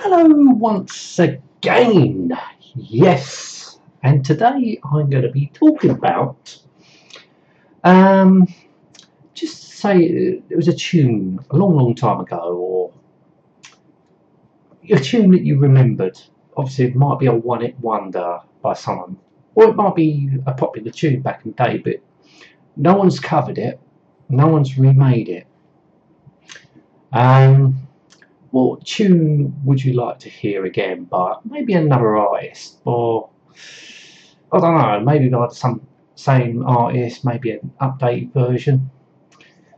Hello once again. Yes, and today I'm going to be talking about just say it was a tune a long time ago, or a tune that you remembered. Obviously it might be a one-hit wonder by someone, or it might be a popular tune back in the day, but no one's covered it, no one's remade it. What tune would you like to hear again by maybe another artist, or I don't know, maybe by some same artist, maybe an updated version?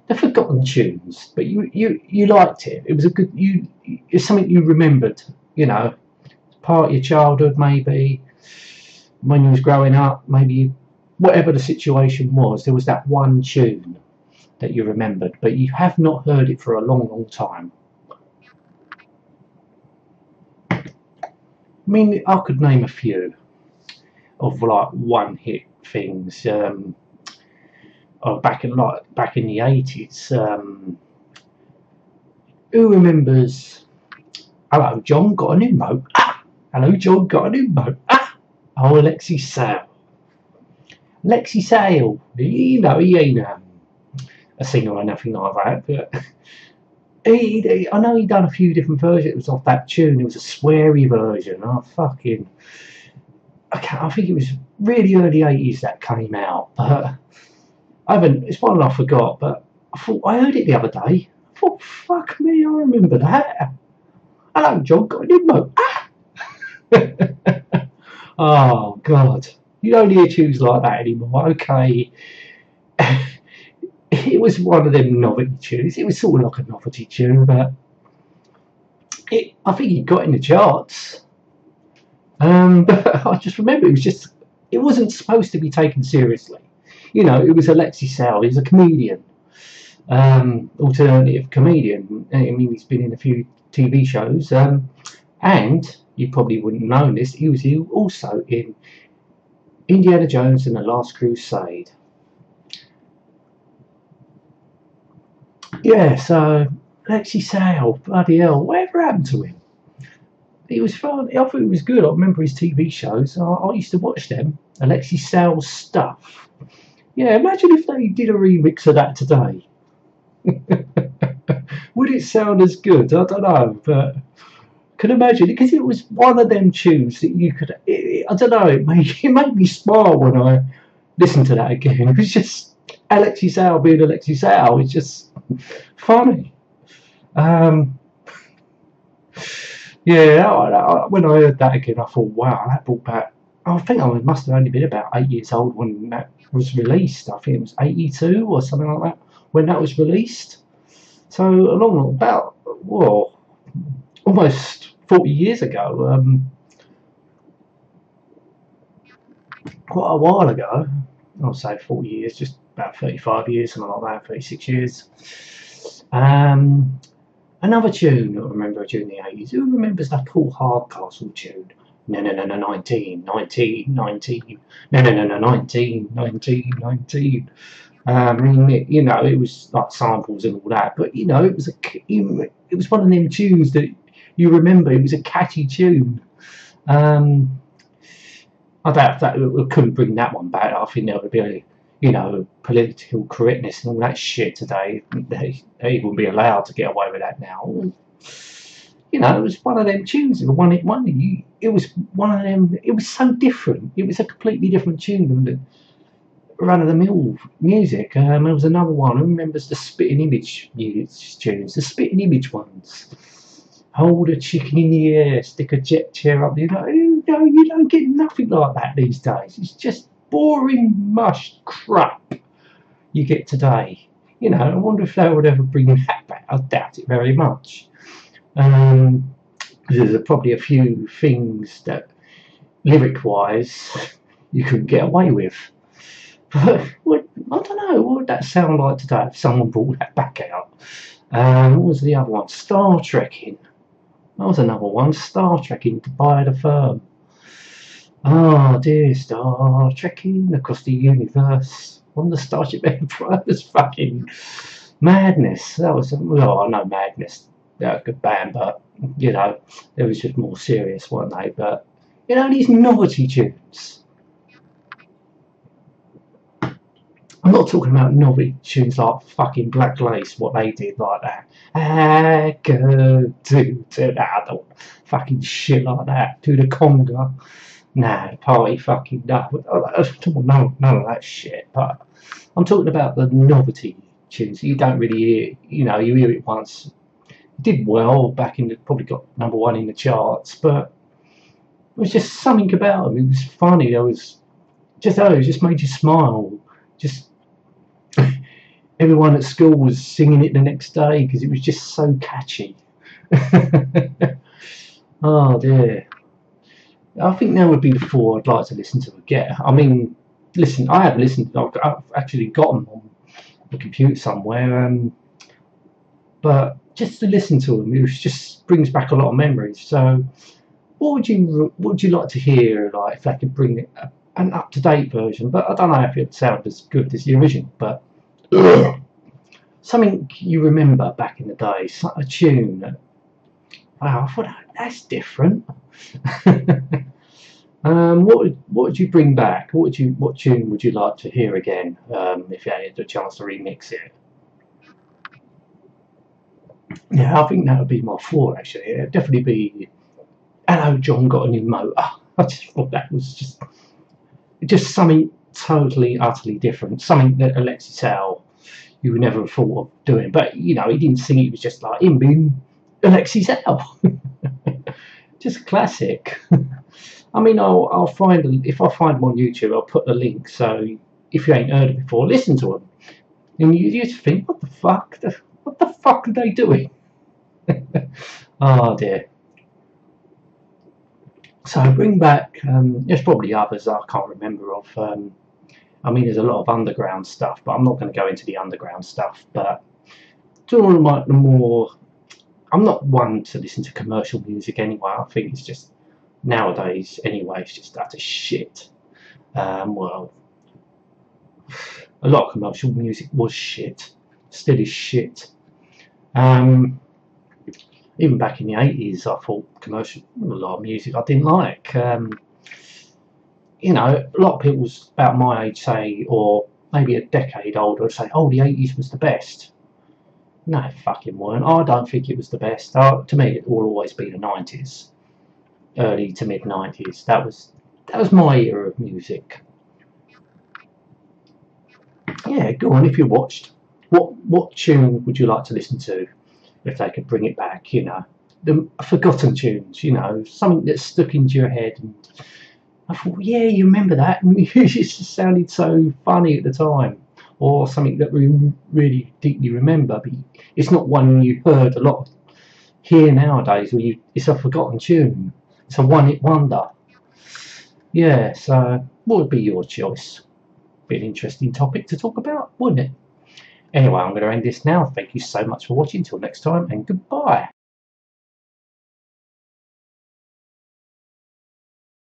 They're forgotten tunes, but you liked it. It was a good it's something you remembered. You know, part of your childhood, maybe when you was growing up, maybe whatever the situation was, there was that one tune that you remembered, but you have not heard it for a long time. I mean, I could name a few of like one-hit things. Back in the 80s. Who remembers? Hello, John, got a new moat. Ah! Hello, John, got a new moat. Ah! Oh, Alexi Sale. Alexi Sale. You know, he ain't a singer or nothing like that, but I know he done a few different versions of that tune. It was a sweary version. I think it was really early 80s that came out, but it's one I forgot, but I thought I heard it the other day. I thought, fuck me, I remember that. Hello, John, got a new moat. Ah! Oh, God. You don't hear tunes like that anymore. Okay. It was one of them novelty tunes. It was sort of like a novelty tune, but I think it got in the charts. But I just remember it wasn't supposed to be taken seriously. You know, it was Alexi Sale. He's a comedian, alternative comedian. I mean, he's been in a few TV shows, and you probably wouldn't know this. He was also in Indiana Jones and the Last Crusade. Yeah, so Alexi Sale, bloody hell, whatever happened to him? He was fun. I thought he was good. I remember his TV shows. I used to watch them. Alexi Sale's stuff. Yeah, imagine if they did a remix of that today. Would it sound as good? I don't know, but I can imagine, because it was one of them tunes that you could. I don't know. It made me smile when I listened to that again. It was just Alexi Sale being Alexi Sale. It's just funny. Yeah, when I heard that again, I thought, wow, that brought back. I think I must have only been about 8 years old when that was released. I think it was 82 or something like that when that was released. So about almost 40 years ago. Quite a while ago. I'll say 40 years, just about 35 years, something like that, 36 years. Another tune, I remember a tune in the 80s. Who remembers that Paul Hardcastle tune? No, 19. No, 19. No, 19. I mean, you know, it was like samples and all that, but you know, it was one of them tunes that you remember. It was a catchy tune. I doubt that we couldn't bring that one back. I think there would be political correctness and all that shit today. They wouldn't be allowed to get away with that now. You know, it was one of them tunes. It was one of them. It was so different. It was a completely different tune than the run-of-the-mill music. There was another one. Who remembers the Spitting Image tunes? The Spitting Image ones. Hold a chicken in the air, stick a jet chair up. You don't get nothing like that these days. It's just boring mush crap you get today. You know, I wonder if they would ever bring that back. I doubt it very much. There's probably a few things that, lyric-wise, you couldn't get away with. But I don't know, what would that sound like today if someone brought that back out? What was the other one? Star Trekking. That was another one. Star Trekking to buy the firm. Oh dear, Star Trekking across the universe on the Starship Enterprise. Fucking madness. That was, I know madness they're a good band, but you know, it was just more serious, weren't they? But you know, these novelty tunes. I'm not talking about novelty tunes like fucking Black Lace, what they did like that. I go to that, fucking shit like that, to the conga. Nah, the party fucking no. None of that shit. But I'm talking about the novelty tunes. You don't really hear, you know, you hear it once. It did well back in the, probably got #1 in the charts, but it was just something about them. It was funny. There was just, oh, it just made you smile. Just everyone at school was singing it the next day because it was just so catchy. Oh dear. I think that would be the 4 I'd like to listen to again. I mean, listen, I have listened. I've actually got them on the computer somewhere, but just to listen to them, it just brings back a lot of memories. So, what would you like to hear? Like, if they could bring an up-to-date version, but I don't know if it'd sound as good as the original, but something you remember back in the day, a tune. Wow, I thought that's different. What would you bring back? What tune would you like to hear again? If you had the chance to remix it. Yeah, I think that would be my 4 actually. It'd definitely be Hello John Got a New Motor. I just thought that was just something totally, utterly different. Something that Alexis Howe you would never have thought of doing. But you know, he didn't sing it, it was just like him being Alexis Howe. Just a classic. I mean, I'll find, if I find them on YouTube, I'll put the link. So if you ain't heard it before, listen to them, and you just think, what the fuck? What the fuck are they doing? Oh dear. So bring back. There's probably others I can't remember of. I mean, there's a lot of underground stuff, but I'm not going to go into the underground stuff. But doing like the more, I'm not one to listen to commercial music anyway. I think it's just nowadays anyway, it's just utter shit. Well, a lot of commercial music was shit, still is shit. Even back in the 80s, I thought a lot of music I didn't like. You know, a lot of people about my age say, or maybe a decade older, say, oh, the 80s was the best. No, it fucking weren't. I don't think it was the best. To me, it will always be the 90s, early to mid 90s. That was my era of music. Yeah, go on. If you watched, what tune would you like to listen to if they could bring it back? You know, the forgotten tunes. You know, something that stuck into your head, and I thought, well, yeah, you remember that, and it just sounded so funny at the time, or something that we really deeply remember. But it's not one you heard a lot here nowadays. It's a forgotten tune. It's a one-hit wonder. Yeah. So, what would be your choice? Be an interesting topic to talk about, wouldn't it? Anyway, I'm going to end this now. Thank you so much for watching. Till next time, and goodbye.